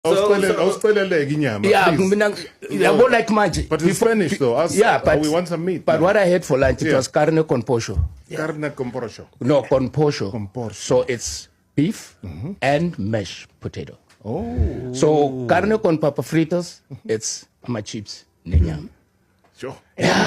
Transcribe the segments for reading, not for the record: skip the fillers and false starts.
Awusipheleleke inyama. Yeah, please. mina yabo like manje. But in Spanish though, we want some meat. But now. what I had for lunch, it was carne con pollo. Carne con porosho. No, con pollo. Con pollo. So it's beef and mashed potato. Oh. So carne con papa fritas, it's my chips. Nenyama. Sure.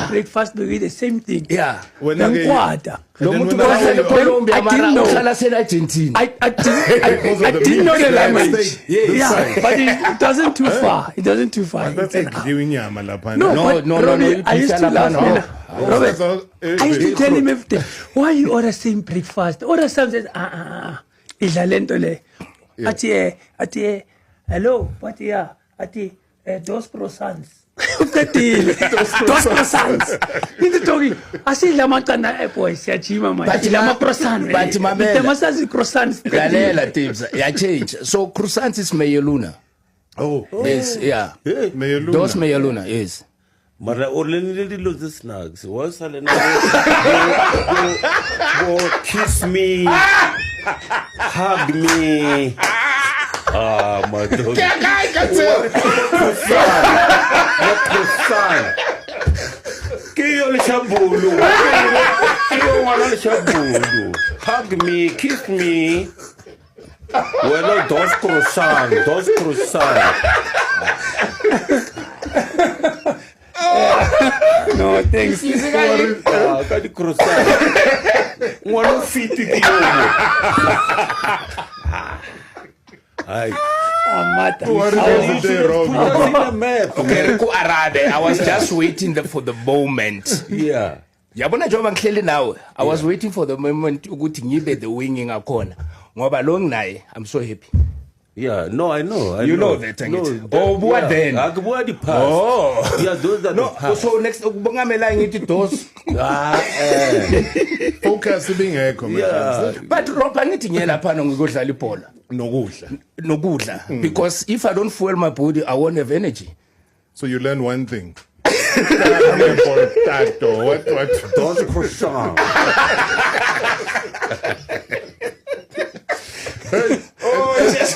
Breakfast we eat the same thing. Yeah. When Nkwada. And Lo then muntu when I- wahlala eColombia I didn't mara know. uhlala se-Argentina. I didn't know the language. Yeah, but it wasn't too far. It wasn't too far. That's ekudliwa inyama lapha. No, No, but no, Robbie, no, I used to you laugh. feel like, Robert, Oh, I used to tell him every day, why you order same breakfast? Order something. Idlalento le. Ati, hello, what yeah? Ati, dos croissants. Dos croissants. Into talking. I say lama kana boy siyajima man. But Lama croissant. but mamela. Temasazi croissants. Lalela tips. Ya change. So croissants is Mayeluna. Oh. Yes, yeah. Mayeluna. Dos Mayeluna, yes. Mara orleni dilo the snacks. What's go kiss me, hug me. Ah, my dog. Kiyo le shambulu. Kiyo wana le shambulu. Hug me, kiss me. Bueno, dos croissants. No, thanks. Kadi croissant. Ngwana fiti kiyo. Ay. Amata. What is the Robbie? Okay, ku arabe. I was just waiting for the moment. Yeah. Yabona njengoba ngihleli nawe. I was waiting for the moment ukuthi ngibe the winging akhona. Ngoba lo nginaye, I'm so happy. Yeah, no, I know. You know that, angithi? Oh, buwa then. Akubuwa di past. Oh. Yeah, those are the No, past. so next ukubongamela ngithi dos. Focus ibingekho Yeah. manje. But Rob angithi ngiyela phana ngikudlala ibhola. Nokudla. Because if I don't fuel my body, I won't have energy. So you learn one thing. Carne potato. What? Dos croissants. Oh, yes.